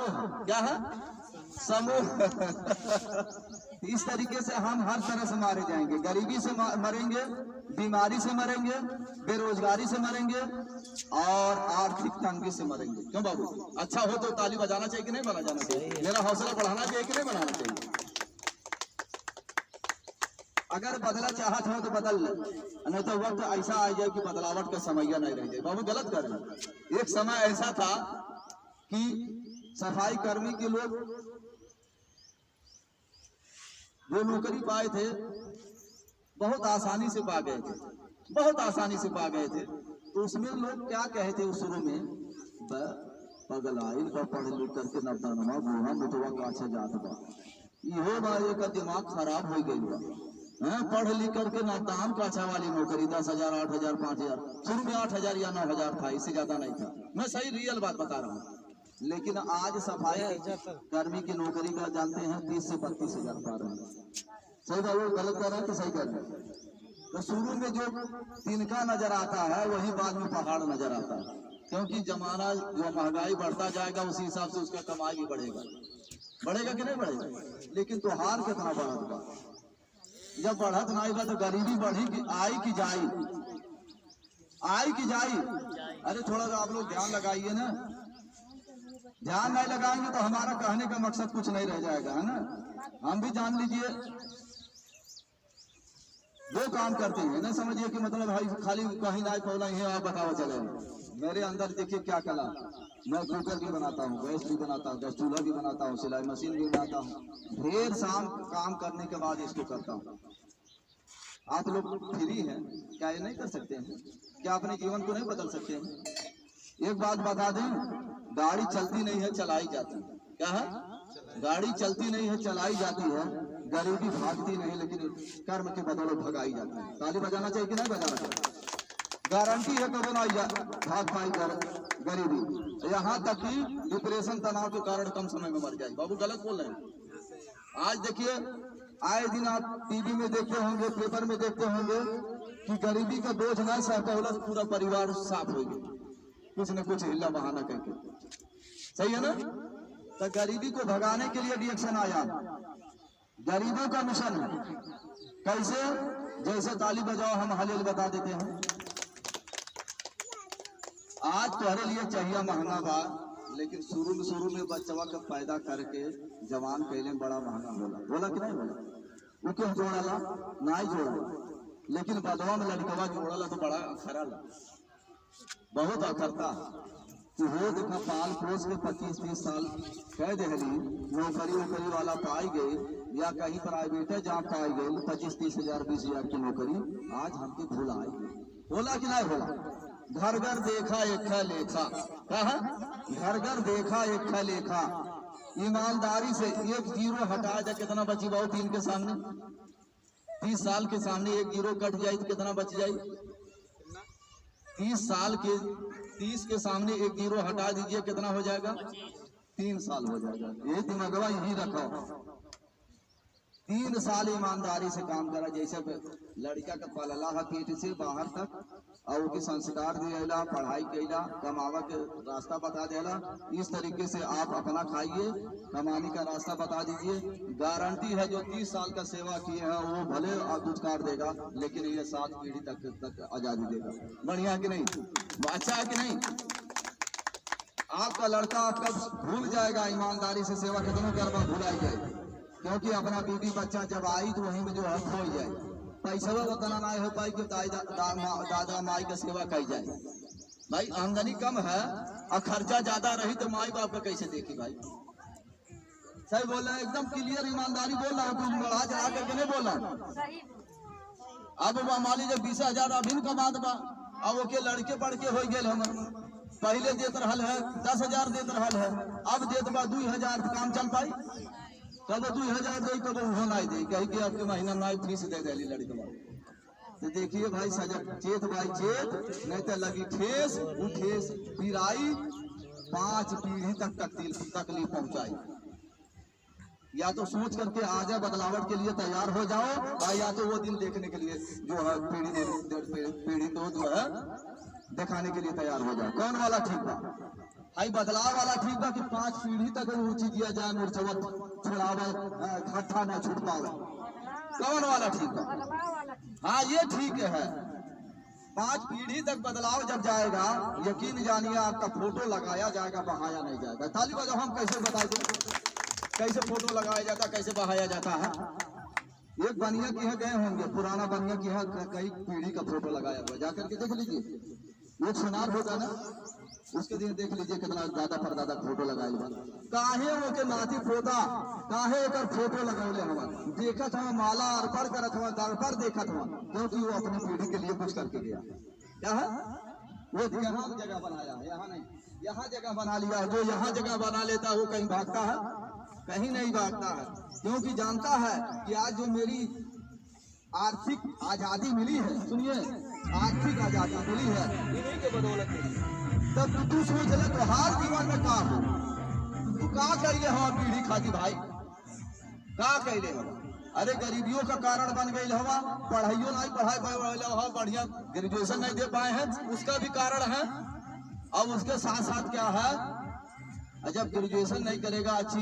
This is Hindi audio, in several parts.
समूह, क्या है समूह। इस तरीके से हम हर तरह से मारे जाएंगे, गरीबी से मरेंगे, बीमारी से मरेंगे, बेरोजगारी से मरेंगे और आर्थिक तंगी से मरेंगे। क्यों बाबू? अच्छा हो तो ताली बजाना चाहिए कि नहीं बजाना चाहिए? मेरा हौसला बढ़ाना चाहिए कि नहीं बढ़ाना चाहिए? अगर बदला चाहत हो तो बदल ले, नहीं तो वक्त ऐसा आ जाए कि बदलावट का समय नहीं रह जाए। बाबू गलत कर रहे। एक समय ऐसा था कि सफाई कर्मी के लोग जो नौकरी पाए थे बहुत आसानी से पा गए थे, बहुत आसानी से पा गए थे। तो उसमें लोग क्या कहे थे उस शुरू में, पगलाइल का पढ़ लिख करके नब्बा बूढ़ा मुतवा काछे जात बा, इहो बारे का दिमाग खराब हो गई बा। पढ़ लिख करके ना दाम काछा वाली नौकरी 10,000 8,000 5,000, शुरू में 8,000 या 9,000 था, इससे ज्यादा नहीं था। मैं सही रियल बात बता रहा हूँ। लेकिन आज सफाई कर्मी की नौकरी का जानते हैं 30 से 32,000 पा रहे हैं। सही बात, वो गलत कर रहा है कि सही कर रहे हैं? तो शुरू में जो तिनका नजर आता है वही बाद में पहाड़ नजर आता है, क्योंकि जमाना जो महंगाई बढ़ता जाएगा उसी हिसाब से उसका कमाई भी बढ़ेगा। बढ़ेगा कि नहीं बढ़ेगा? लेकिन त्योहार कितना बढ़त बा, जब बढ़त ना आएगा तो गरीबी बढ़ी कि आई कि जाई, आई कि जाई। अरे थोड़ा सा आप लोग ध्यान लगाइए ना, ध्यान नहीं लगाएंगे तो हमारा कहने का मकसद कुछ नहीं रह जाएगा, है ना। हम भी जान लीजिए दो काम करते हैं, ना समझिए कि मतलब भाई खाली कहीं ना पौला ही आप बताओ चले। मेरे अंदर देखिए क्या कला, मैं कुकर भी बनाता हूँ, गैस भी बनाता हूँ, गैस चूल्हा भी बनाता हूँ, सिलाई मशीन भी बनाता हूँ। ढेर शाम काम करने के बाद इसको करता हूँ। आप लोग फ्री हैं क्या? ये नहीं कर सकते हैं क्या? अपने जीवन को नहीं बदल सकते हैं? एक बात बता दें, गाड़ी चलती नहीं है चलाई जाती है। क्या है? गाड़ी चलती नहीं है चलाई जाती है, गरीबी भागती नहीं लेकिन कर्म के बदौलत भगाई जाती है। ताली बजाना चाहिए कि नहीं बजाना चाहिए? गारंटी है कभी ना भाग पाई गरीबी, यहाँ तक कि डिप्रेशन तनाव के कारण कम समय में मर जाए। बाबू गलत बोल रहे हैं। आज देखिए आए दिन आप टीवी में देखते होंगे, पेपर में देखते होंगे कि गरीबी का बोझ ना सह पूरा परिवार साफ हो गया, कुछ न कुछ हिला बहाना करके। सही है ना? तो गरीबी को भगाने के लिए रिएक्शन आया, गरीबों का मिशन है। कैसे? जैसे ताली बजाओ हम हलेल बता देते हैं। आज तुम्हारे लिए चाहिए महंगा बा, लेकिन शुरू में बच्चवा का पैदा करके जवान कहले बड़ा महंगा होला, बोला कि नहीं बोला? वो क्यों जोड़ाला? नहीं जोड़ा, लेकिन बदवा में लड़कवा जोड़ाला तो बड़ा अखरा ला, बहुत अखरता कि हो देखा पाल पोस के 25-30 साल कह देहली, नौकरी वाला पाई गई या कहीं प्राइवेट है जहाँ पाई गई 25-30 हजार 20,000 की नौकरी, आज हमको भूल आई। बोला कि नहीं बोला? घर घर देखा एक लेखा, कहा घर घर देखा एक लेखा। ईमानदारी से एक जीरो हटा जाए कितना बची बाबू? 3 के सामने 30 साल के सामने एक जीरो कट जाए तो कितना बच जाए? 30 के सामने एक जीरो हटा दीजिए, कितना हो जाएगा? 3 साल हो जाएगा। ये दिमागवा यही रखो, 3 साल ईमानदारी से काम करा। जैसे लड़का का पलला है पेट से बाहर तक और उसके संस्कार दिला, पढ़ाई कैला, कमावा के रास्ता बता देला, इस तरीके से आप अपना खाइए, कमाने का रास्ता बता दीजिए। गारंटी है जो 30 साल का सेवा किए हैं वो भले दुष्कार देगा, लेकिन ये 7 पीढ़ी तक आजादी देगा। बढ़िया कि नहीं? अच्छा है कि नहीं? आपका लड़का आपका भूल जाएगा, ईमानदारी से सेवा कितनों करवा भुलाई जाए, क्योंकि अपना बीवी बच्चा जब आई तो वहीं में जो है खो जाए। पैसा उतना ना हो पाई कि दादा माई का सेवा कही जाए। भाई आमदनी कम है और खर्चा ज्यादा रही तो माई बाप का कैसे देखी? भाई सही बोल रहे हैं, एकदम क्लियर ईमानदारी बोल रहा है, कुछ बढ़ा चढ़ा करके नहीं बोल रहा। अब मान लीजिए 20,000 अभी कमात बा, अब ओके लड़के पढ़ के हो गए, हम पहले देत रहल है 10,000 देत रहल है, अब देत बा 2,000, काम चल पाई? कब 2,000 दे, कब वो नहीं दे, कहीं कि आपके महीना नहीं फीस दे दिली लड़के। तो देखिए भाई सजग चेत भाई चेत, नहीं तो लगी ठेस, वो ठेस पिराई 5 पीढ़ी तक तकलीफ पहुंचाई। या तो सोच करके आ जाए, बदलावट के लिए तैयार हो जाओ, और या तो वो दिन देखने के लिए जो है पीढ़ी तो जो है दिखाने के लिए तैयार हो जाओ। कौन वाला ठीक बा? हाई बदलाव वाला ठीक बा कि 5 पीढ़ी तक ऊंची दिया जाए मुरचवत छुड़ावे घट्टा ना छूट पावे। कौन वाला ठीक बा? हाँ ये ठीक है। 5 पीढ़ी तक बदलाव जब जाएगा, यकीन जानिए आपका फोटो लगाया जाएगा, बहाया नहीं जाएगा। ताली बजाओ, हम कैसे बता दें कैसे फोटो लगाया जाता, कैसे बहाया जाता है। एक बनिया की है गए होंगे, पुराना बनिया की है, कई पीढ़ी का फोटो लगाया हुआ, जाकर के देख लीजिए। एक सुनार होता ना, उसके दिन देख लीजिए कितना दादा परदादा फोटो लगाई बा। काहे वो के नाती पोता काहे एकर फोटो लगौले हवा, देखत हवा, माला अर्पण करत हवा, दर्पण देखत हवा, क्योंकि वो अपनी पीढ़ी के लिए कुछ करके गया। क्या है वो यहाँ जगह बनाया है, यहाँ नहीं, यहाँ जगह बना लिया है। जो यहाँ जगह बना लेता है वो कहीं भागता है, कहीं नहीं भागता है, क्योंकि जानता है कि आज जो मेरी आर्थिक आजादी मिली है, सुनिए आर्थिक आजादी मिली है इन्हीं के बदौलत मिली। तब तू सोच ले तो हर जीवन में का हो, तू का कैले हवा पीढ़ी खाती भाई, का कैले हवा। अरे गरीबियों का कारण बन गई हवा, पढ़ाइयों नहीं पढ़ाई बढ़िया ग्रेजुएशन नहीं दे पाए हैं, उसका भी कारण है। अब उसके साथ साथ क्या है, जब ग्रेजुएशन नहीं करेगा, अच्छी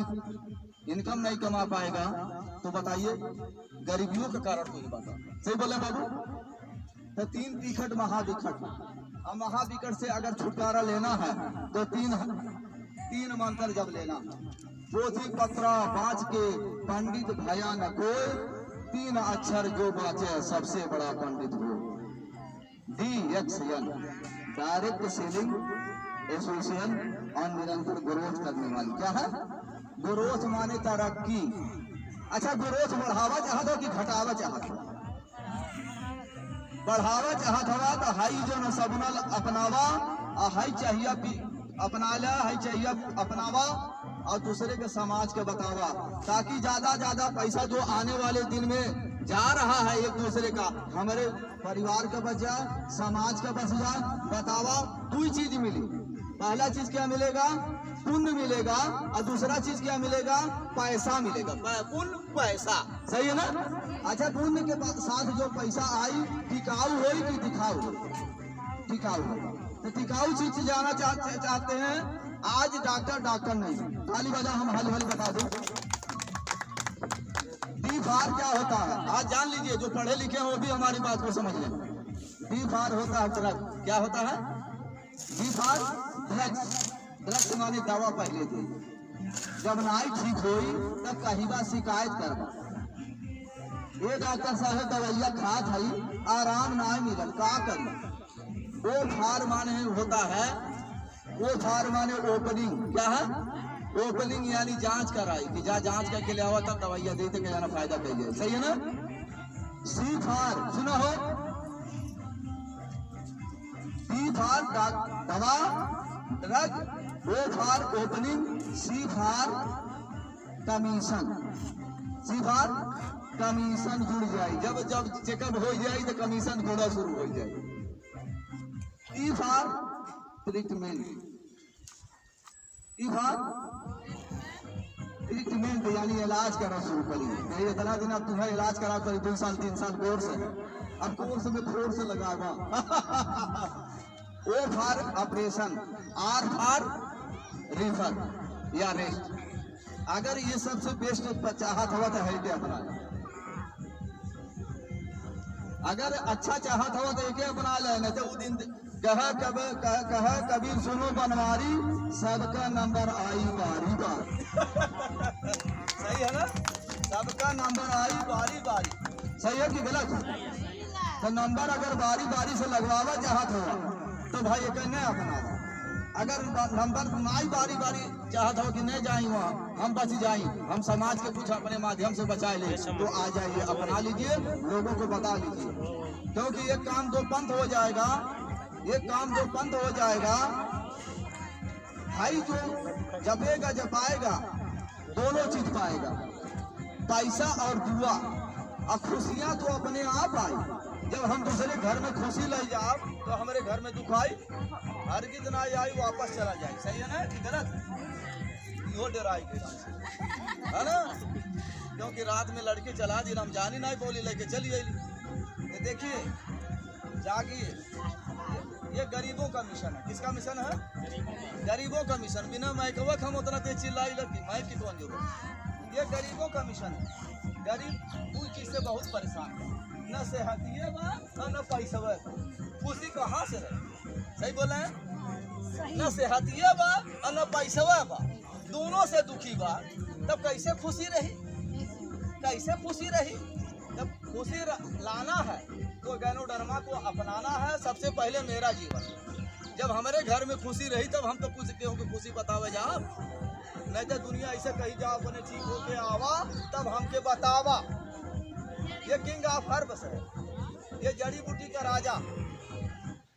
इनकम नहीं कमा पाएगा, तो बताइए गरीबियों का कारण कोई बता। सही बोले बाबू? तो 3 विकट महाविकट, अब महाविकट से अगर छुटकारा लेना है तो 3 मंत्र जब लेना, पोथी पत्रा बाँच के पंडित भया न कोई, 3 अक्षर जो बाँचे सबसे बड़ा पंडित हो। DXN, डायरेक्ट सेलिंग एसोसिएशन और निरंतर ग्रोथ करने वाली। क्या है ग्रोथ? माने तरक्की। अच्छा, ग्रोथ बढ़ावा चाहत हो कि घटावा चाहत हो? बढ़ावा चाहत हवा तो हाई जो न सबनल अपनावा, हाई चाहिए अपना ला, हाई चाहिए अपनावा और दूसरे के समाज के बतावा, ताकि ज्यादा पैसा जो आने वाले दिन में जा रहा है एक दूसरे का, हमारे परिवार का बच जाए, समाज का बच जाए। बतावा 2 चीज मिली। पहला चीज क्या मिलेगा? पुण्य मिलेगा, और दूसरा चीज क्या मिलेगा? पैसा मिलेगा। पुण्य पैसा, सही है ना? अच्छा, पुण्य के साथ जो पैसा आई टिकाऊ हो कि दिखाऊ हो? टिकाऊ हो। तो टिकाऊ चीज से जाना चाहते हैं। आज डॉक्टर नहीं, ताली बजा, हम हल बता दूं। DPhar क्या होता है आज जान लीजिए, जो पढ़े लिखे हैं वो भी हमारी बात को समझ लें। DPhar होता है ड्रग। क्या होता है? DPhar ड्रग्स माने दवा पहले थी, जब नाई ठीक हुई तब कहीं बार शिकायत करवा, ये डॉक्टर साहब दवाइया खात है, आराम ना मिलल, का करी? वो फार माने होता है, वो फार माने ओपनिंग। क्या है ओपनिंग? यानी जांच कराई कि जांच करके ले आवा, तब दवाइया देते के जाना फायदा करिए। सही है ना? CPhar सुना हो? DPhar दवा, drug, OPhar opening, CPhar commission. CPhar commission जुड़ जाए, जब चेकअप हो जाए तो कमीशन जुड़ा शुरू हो जाए। DPhar ट्रीटमेंट, ट्रीटमेंट यानी इलाज करना शुरू करिए। इतना दिन अब तुम्हें इलाज करा करी 2 साल 3 साल कोर्स है, अब कोर्स में फोर्स लगावा। OPhar operation, R for refer या रेस्ट। अगर ये सबसे बेस्ट चाहत हुआ तो है अपना, अगर अच्छा चाहत हुआ तो एक अपना ले, नहीं तो दिन कहा कबीर सुनो बनवारी, सबका नंबर आई बारी बारी। सही है ना? सबका नंबर आई बारी बारी। सही है कि गलत? तो नंबर अगर बारी बारी से लगवावा चाहत हो तो भाई एक नहीं अपना। अगर नंबर नाई बारी बारी चाहत हो कि नहीं जाई वहाँ, हम बच जाई, हम समाज के कुछ अपने माध्यम से बचा ले, तो आ जाइए, अपना लीजिए, लोगों को बता लीजिए। क्योंकि ये काम 2 पंथ हो जाएगा, ये काम 2 पंथ हो जाएगा। भाई जो जपेगा जपाएगा दोनों चीज पाएगा, पैसा और दुआ। और खुशियां तो अपने आप आई। जब हम दूसरे घर में खुशी ले जाओ तो हमारे घर में दुख आई हरगिज ना आई, वापस चला जाए। सही है ना कि गलत? यो डराई है ना? क्योंकि रात में लड़के चला दी, हम जानी नहीं बोली, लेके चली आई। देखिए जागिए, ये गरीबों का मिशन है। किसका मिशन है? गरीबों का मिशन। बिना माइकवक हम उतना तेज चिल्लाई लगती माइक की कौन जरूरत। ये गरीबों का मिशन है। गरीब कोई चीज से बहुत परेशान है, न सेहतिये बा न पैसा। खुशी कहाँ से रहे? सही बोले हैं? न सेहतिये बा न पैसा बा, दोनों से दुखी बा, तब कैसे खुशी रही? कैसे खुशी रही? जब खुशी लाना है तो गैनोडर्मा को अपनाना है। सबसे पहले मेरा जीवन, जब हमारे घर में खुशी रही तब हम तो कुछ केहू की खुशी बतावे जा, नहीं तो दुनिया ऐसे कही जा अपने ठीक होके आवा तब हमके बतावा। ये किंग ऑफ हर्ब्स है, ये जड़ी बूटी का राजा।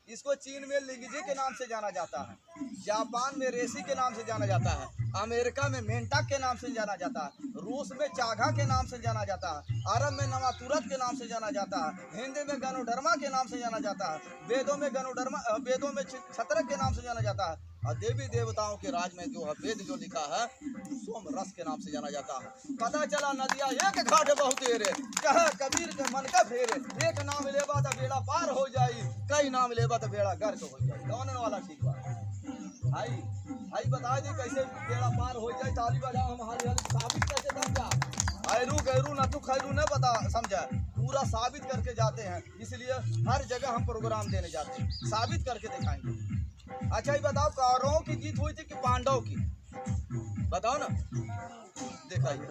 इसको चीन में लिंगजी के नाम से जाना जाता है, जापान में रेसी के नाम से जाना जाता है, अमेरिका में मेंटाक के नाम से जाना जाता है, रूस में चाघा के नाम से जाना जाता है, अरब में नवातुरत के नाम से जाना जाता है, हिंदी में गैनोडर्मा के नाम से जाना जाता है, वेदों में गैनोडर्मा, वेदों में छत्रक के नाम से जाना जाता है, और देवी देवताओं के राज में जो है वेद जो लिखा है सोम रस के नाम से जाना जाता है। पता चला नदिया एक घाट बहुत रे, कह कबीर के मन का फेरे, एक नाम लेबा तो बेड़ा पार हो जाई, कई नाम लेबा तो बेड़ा गर्क हो जाई। कौन वाला ठीक बात भाई? भाई बता दी कैसे बेड़ा पार हो जाए। ताली बजाओ हम हाली हाली साबित कैसे समझा। ऐरू गैरू न तू खैरू न बता समझा, पूरा साबित करके जाते हैं। इसलिए हर जगह हम प्रोग्राम देने जाते हैं, साबित करके दिखाएंगे। अच्छा ये बताओ कौरवों की जीत हुई थी कि पांडव की? बताओ ना, दिखाइए।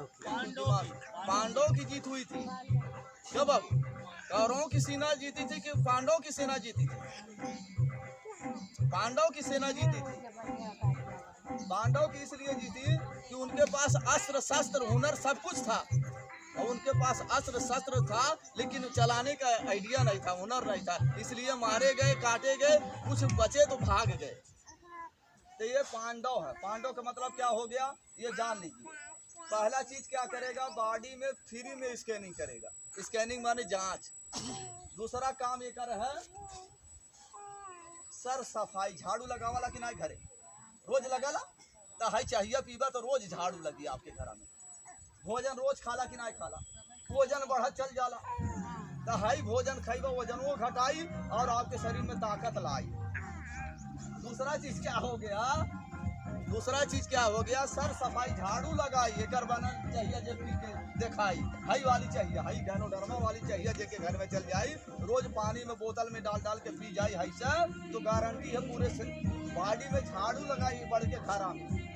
पांडव की जीत हुई थी। कब? कौरवों की सेना जीती थी कि पांडव की सेना जीती थी? पांडव की सेना जीती थी। पांडव की इसलिए जीती कि उनके पास अस्त्र शस्त्र हुनर सब कुछ था, और उनके पास अस्त्र शस्त्र था लेकिन चलाने का आइडिया नहीं था, हुनर नहीं था, इसलिए मारे गए, काटे गए, कुछ बचे तो भाग गए। तो ये पांडव है। पांडव का मतलब क्या हो गया ये जान लीजिए। पहला चीज क्या करेगा, बॉडी में फ्री में स्कैनिंग करेगा। स्कैनिंग माने जांच। दूसरा काम ये कर है सर सफाई, झाड़ू लगावाला कि नहीं घरे? रोज लगाला तो हाई चाहिए पीबा तो रोज झाड़ू लगी आपके घर में। भोजन रोज खाला कि नहीं खाला? वजन बढ़ा चल जाला तो हाई भोजन खाइबा वजनों घटाई और आपके शरीर में ताकत लाई। दूसरा चीज क्या हो गया? दूसरा चीज क्या हो गया? सर सफाई, झाड़ू लगाई। एक बनन चाहिए जे पी के दिखाई, हाई वाली चाहिए, हाई गैनोडर्मा वाली चाहिए जे के घर में चल जाई, रोज पानी में बोतल में डाल डाल के पी जाई, हाई से तो गारंटी है पूरे बॉडी में झाड़ू लगाई बढ़ के घर में।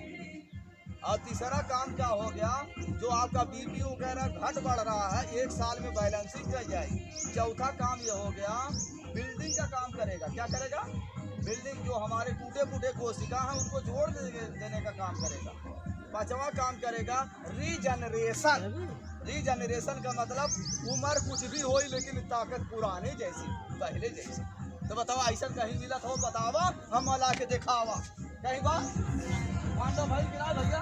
और तीसरा काम क्या हो गया, जो आपका बीपी वगैरह घट बढ़ रहा है, एक साल में बैलेंसिंग कर जाएगी। चौथा काम ये हो गया बिल्डिंग का काम करेगा। क्या करेगा? बिल्डिंग, जो हमारे टूटे फूटे कोशिका हैं उनको जोड़ देने का काम करेगा। पांचवा काम करेगा रीजनरेशन। रीजनरेशन का मतलब उम्र कुछ भी हो लेकिन ताकत पुराने जैसी, पहले जैसी। तो बताओ ऐसा कहीं मिला हो बतावा, हम ला के दिखावा कहीं बात। पांडव भाई गिरा भैया।